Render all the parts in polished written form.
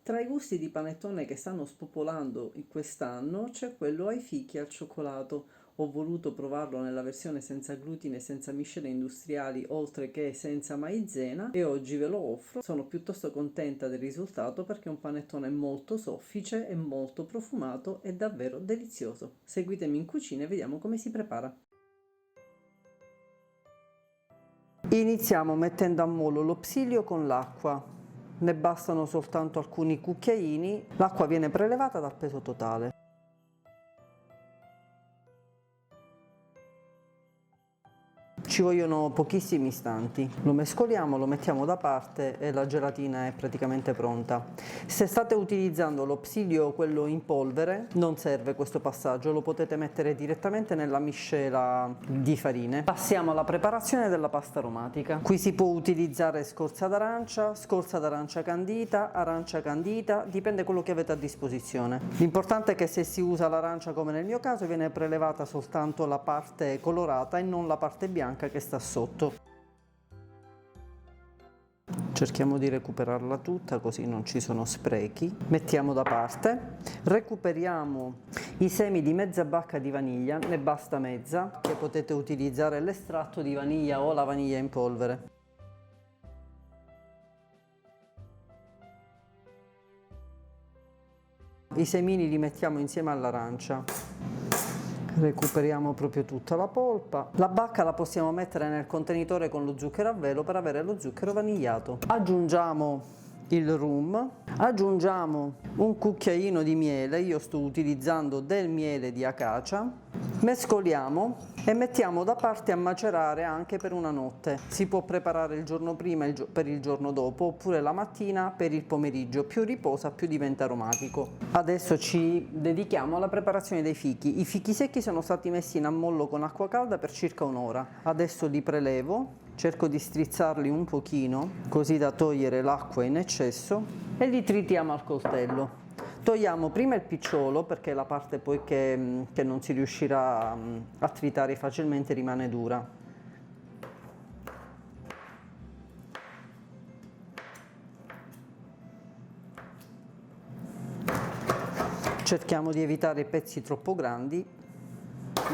Tra i gusti di panettone che stanno spopolando in quest'anno c'è quello ai fichi al cioccolato. Ho voluto provarlo nella versione senza glutine e senza miscele industriali, oltre che senza maizena, e oggi ve lo offro. Sono piuttosto contenta del risultato perché è un panettone molto soffice e molto profumato e davvero delizioso. Seguitemi in cucina e vediamo come si prepara. Iniziamo mettendo a mollo lo psilio con l'acqua. Ne bastano soltanto alcuni cucchiaini, l'acqua viene prelevata dal peso totale. Ci vogliono pochissimi istanti, lo mescoliamo, lo mettiamo da parte e la gelatina è praticamente pronta. Se state utilizzando lo psilio, quello in polvere, non serve questo passaggio, lo potete mettere direttamente nella miscela di farine. Passiamo alla preparazione della pasta aromatica. Qui si può utilizzare scorza d'arancia candita, dipende quello che avete a disposizione. L'importante è che se si usa l'arancia, come nel mio caso, viene prelevata soltanto la parte colorata e non la parte bianca che sta sotto. Cerchiamo di recuperarla tutta così non ci sono sprechi. Mettiamo da parte, recuperiamo i semi di mezza bacca di vaniglia, ne basta mezza, che potete utilizzare l'estratto di vaniglia o la vaniglia in polvere. I semini li mettiamo insieme all'arancia. Recuperiamo proprio tutta la polpa. La bacca la possiamo mettere nel contenitore con lo zucchero a velo per avere lo zucchero vanigliato. Aggiungiamo il rum, aggiungiamo un cucchiaino di miele, io sto utilizzando del miele di acacia, mescoliamo e mettiamo da parte a macerare anche per una notte. Si può preparare il giorno prima per il giorno dopo, oppure la mattina per il pomeriggio. Più riposa, più diventa aromatico. Adesso ci dedichiamo alla preparazione dei fichi. I fichi secchi sono stati messi in ammollo con acqua calda per circa un'ora. Adesso li prelevo, cerco di strizzarli un pochino così da togliere l'acqua in eccesso e li tritiamo al coltello. Togliamo prima il picciolo perché è la parte poi che non si riuscirà a tritare facilmente, rimane dura. Cerchiamo di evitare i pezzi troppo grandi,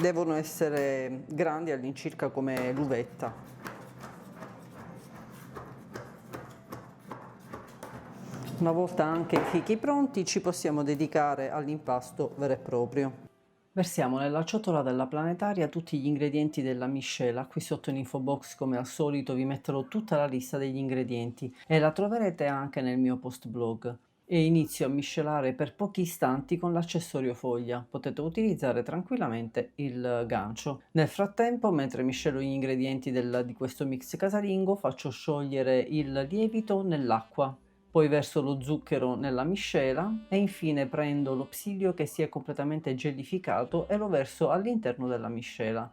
devono essere grandi all'incirca come l'uvetta. Una volta anche i fichi pronti, ci possiamo dedicare all'impasto vero e proprio. Versiamo nella ciotola della planetaria tutti gli ingredienti della miscela. Qui sotto in info box, come al solito, vi metterò tutta la lista degli ingredienti e la troverete anche nel mio post blog. E inizio a miscelare per pochi istanti con l'accessorio foglia. Potete utilizzare tranquillamente il gancio. Nel frattempo, mentre miscelo gli ingredienti di questo mix casalingo, faccio sciogliere il lievito nell'acqua. Poi verso lo zucchero nella miscela e infine prendo lo psilio che si è completamente gelificato e lo verso all'interno della miscela.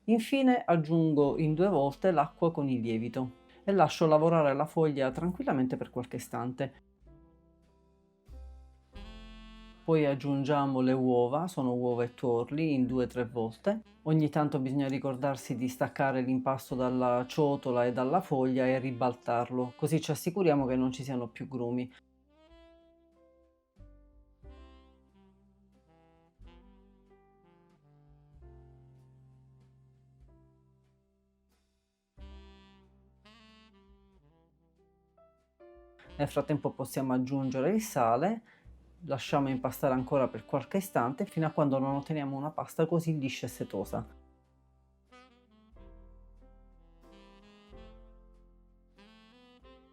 Infine aggiungo in 2 volte l'acqua con il lievito e lascio lavorare la foglia tranquillamente per qualche istante. Poi aggiungiamo le uova, sono uova e tuorli, in 2-3 volte. Ogni tanto bisogna ricordarsi di staccare l'impasto dalla ciotola e dalla foglia e ribaltarlo, così ci assicuriamo che non ci siano più grumi. Nel frattempo possiamo aggiungere il sale, lasciamo impastare ancora per qualche istante fino a quando non otteniamo una pasta così liscia e setosa.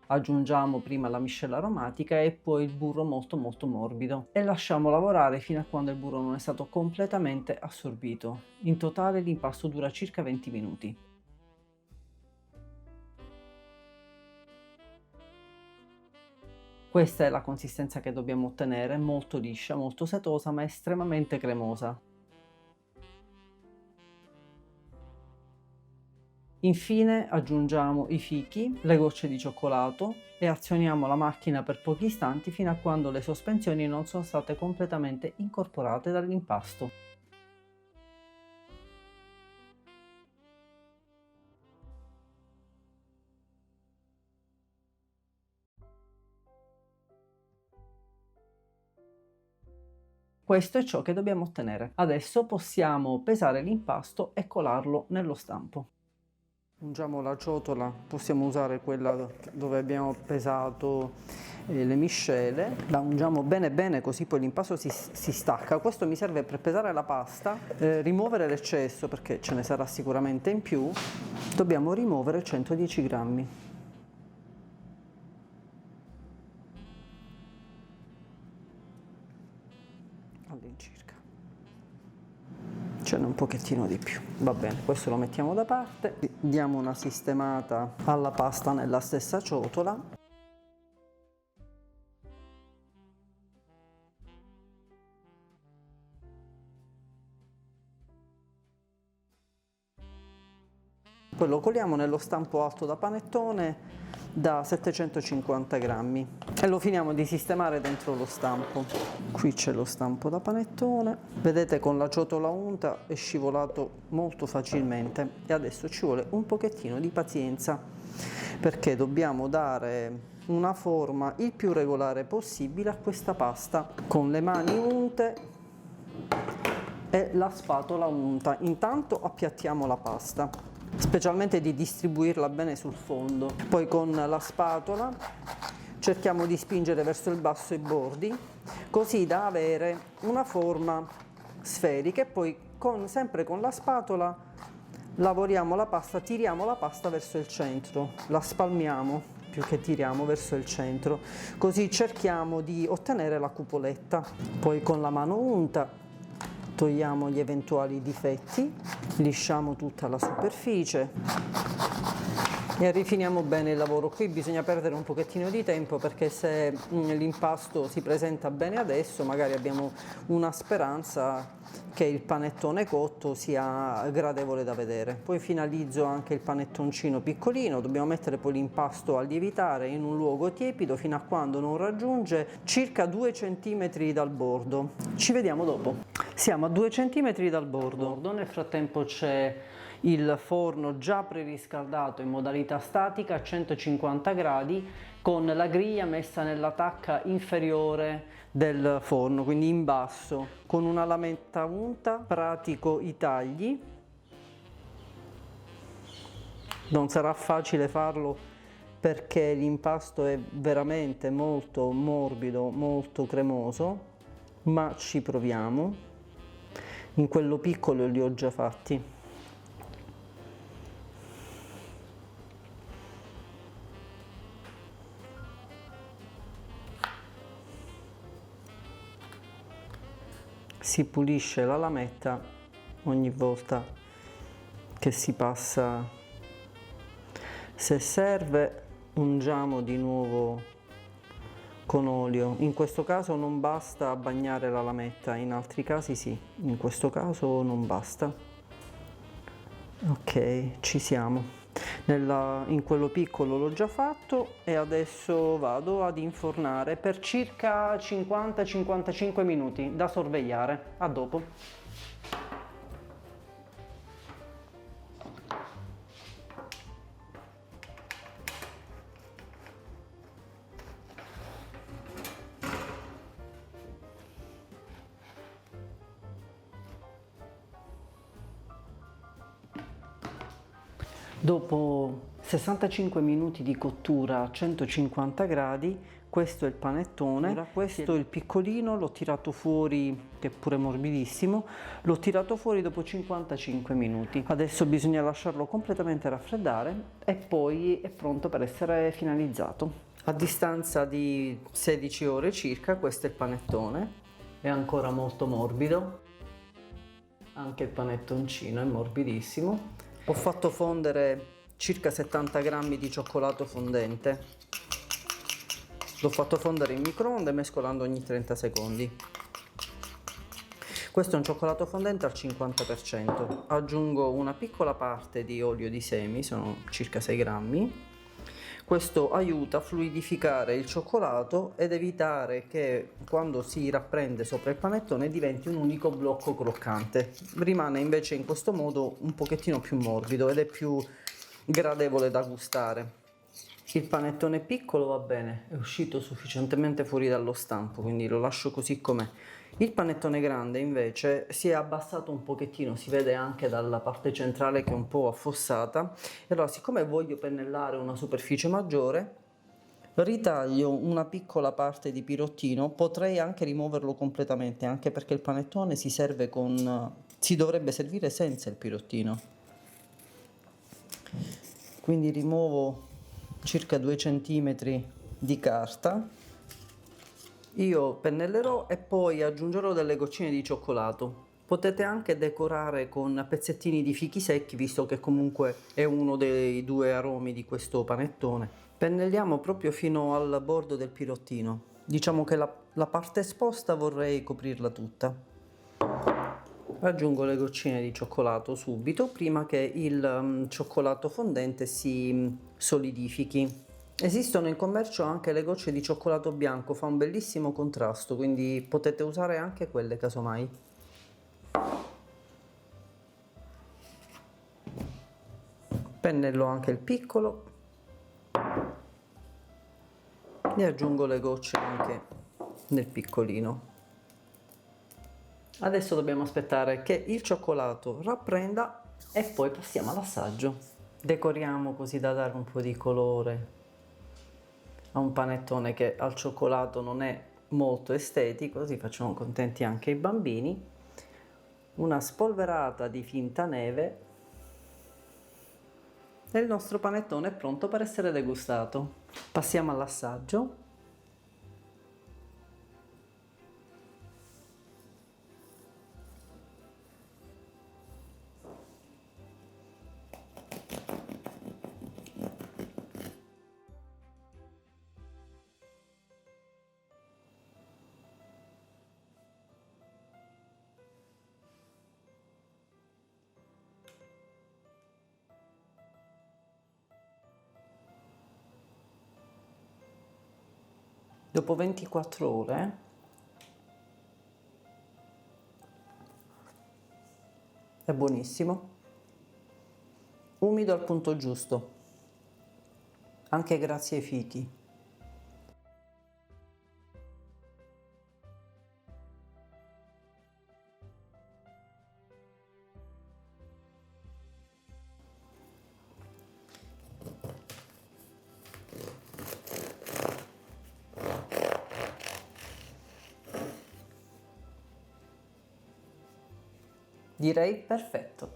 Aggiungiamo prima la miscela aromatica e poi il burro molto morbido e lasciamo lavorare fino a quando il burro non è stato completamente assorbito. In totale l'impasto dura circa 20 minuti. Questa è la consistenza che dobbiamo ottenere, molto liscia, molto setosa ma estremamente cremosa. Infine aggiungiamo i fichi, le gocce di cioccolato e azioniamo la macchina per pochi istanti fino a quando le sospensioni non sono state completamente incorporate dall'impasto. Questo è ciò che dobbiamo ottenere. Adesso possiamo pesare l'impasto e colarlo nello stampo. Ungiamo la ciotola, possiamo usare quella dove abbiamo pesato le miscele, la ungiamo bene bene così poi l'impasto si stacca. Questo mi serve per pesare la pasta, rimuovere l'eccesso perché ce ne sarà sicuramente in più. Dobbiamo rimuovere 110 grammi. All'incirca. Ce n'è un pochettino di più, va bene, questo lo mettiamo da parte, diamo una sistemata alla pasta nella stessa ciotola. Poi lo coliamo nello stampo alto da panettone da 750 grammi e lo finiamo di sistemare dentro lo stampo. Qui c'è lo stampo da panettone, vedete con la ciotola unta è scivolato molto facilmente e adesso ci vuole un pochettino di pazienza perché dobbiamo dare una forma il più regolare possibile a questa pasta con le mani unte e la spatola unta. Intanto appiattiamo la pasta, specialmente di distribuirla bene sul fondo. Poi con la spatola cerchiamo di spingere verso il basso i bordi, così da avere una forma sferica e poi sempre con la spatola lavoriamo la pasta, tiriamo la pasta verso il centro, la spalmiamo più che tiriamo verso il centro, così cerchiamo di ottenere la cupoletta. Poi con la mano unta togliamo gli eventuali difetti, lisciamo tutta la superficie e rifiniamo bene il lavoro. Qui bisogna perdere un pochettino di tempo perché se l'impasto si presenta bene adesso, magari abbiamo una speranza che il panettone cotto sia gradevole da vedere. Poi finalizzo anche il panettoncino piccolino, dobbiamo mettere poi l'impasto a lievitare in un luogo tiepido fino a quando non raggiunge circa 2 cm dal bordo. Ci vediamo dopo. Siamo a 2 cm dal bordo, nel frattempo c'è il forno già preriscaldato in modalità statica a 150 gradi con la griglia messa nella tacca inferiore del forno, quindi in basso. Con una lametta unta pratico i tagli. Non sarà facile farlo perché l'impasto è veramente molto morbido, molto cremoso, ma ci proviamo. In quello piccolo li ho già fatti. Si pulisce la lametta ogni volta che si passa. Se serve ungiamo di nuovo con olio. In questo caso non basta bagnare la lametta, in altri casi sì, in questo caso non basta. Ok, ci siamo. In quello piccolo l'ho già fatto e adesso vado ad infornare per circa 50-55 minuti da sorvegliare. A dopo. Dopo 65 minuti di cottura a 150 gradi, questo è il panettone, questo è il piccolino, l'ho tirato fuori, che è pure morbidissimo, l'ho tirato fuori dopo 55 minuti. Adesso bisogna lasciarlo completamente raffreddare e poi è pronto per essere finalizzato. A distanza di 16 ore circa, questo è il panettone, è ancora molto morbido, anche il panettoncino è morbidissimo. Ho fatto fondere circa 70 grammi di cioccolato fondente. L'ho fatto fondere in microonde mescolando ogni 30 secondi. Questo è un cioccolato fondente al 50%. Aggiungo una piccola parte di olio di semi, sono circa 6 grammi. Questo aiuta a fluidificare il cioccolato ed evitare che quando si rapprende sopra il panettone diventi un unico blocco croccante. Rimane invece in questo modo un pochettino più morbido ed è più gradevole da gustare. Il panettone piccolo va bene, è uscito sufficientemente fuori dallo stampo, quindi lo lascio così com'è. Il panettone grande invece si è abbassato un pochettino, si vede anche dalla parte centrale che è un po' affossata. E allora, siccome voglio pennellare una superficie maggiore, ritaglio una piccola parte di pirottino. Potrei anche rimuoverlo completamente, anche perché il panettone si dovrebbe servire senza il pirottino. Quindi rimuovo circa 2 cm di carta. Io pennellerò e poi aggiungerò delle goccine di cioccolato. Potete anche decorare con pezzettini di fichi secchi, visto che comunque è uno dei due aromi di questo panettone. Pennelliamo proprio fino al bordo del pirottino. Diciamo che la parte esposta vorrei coprirla tutta. Aggiungo le goccine di cioccolato subito, prima che il cioccolato fondente si solidifichi. Esistono in commercio anche le gocce di cioccolato bianco, fa un bellissimo contrasto, quindi potete usare anche quelle casomai. Pennello anche il piccolo e aggiungo le gocce anche nel piccolino. Adesso dobbiamo aspettare che il cioccolato rapprenda e poi passiamo all'assaggio. Decoriamo così da dare un po' di colore a un panettone che al cioccolato non è molto estetico, così facciamo contenti anche i bambini. Una spolverata di finta neve e il nostro panettone è pronto per essere degustato. Passiamo all'assaggio. Dopo 24 ore è buonissimo, umido al punto giusto, anche grazie ai fichi. Direi perfetto.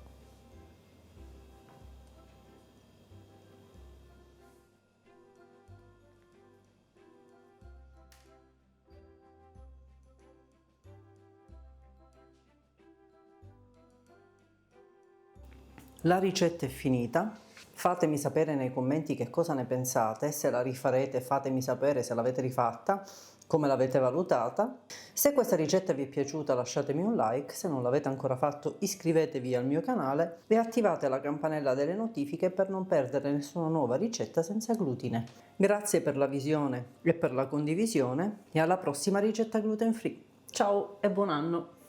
La ricetta è finita, fatemi sapere nei commenti che cosa ne pensate, se la rifarete fatemi sapere se l'avete rifatta, come l'avete valutata. Se questa ricetta vi è piaciuta lasciatemi un like, se non l'avete ancora fatto iscrivetevi al mio canale e attivate la campanella delle notifiche per non perdere nessuna nuova ricetta senza glutine. Grazie per la visione e per la condivisione e alla prossima ricetta gluten free. Ciao e buon anno!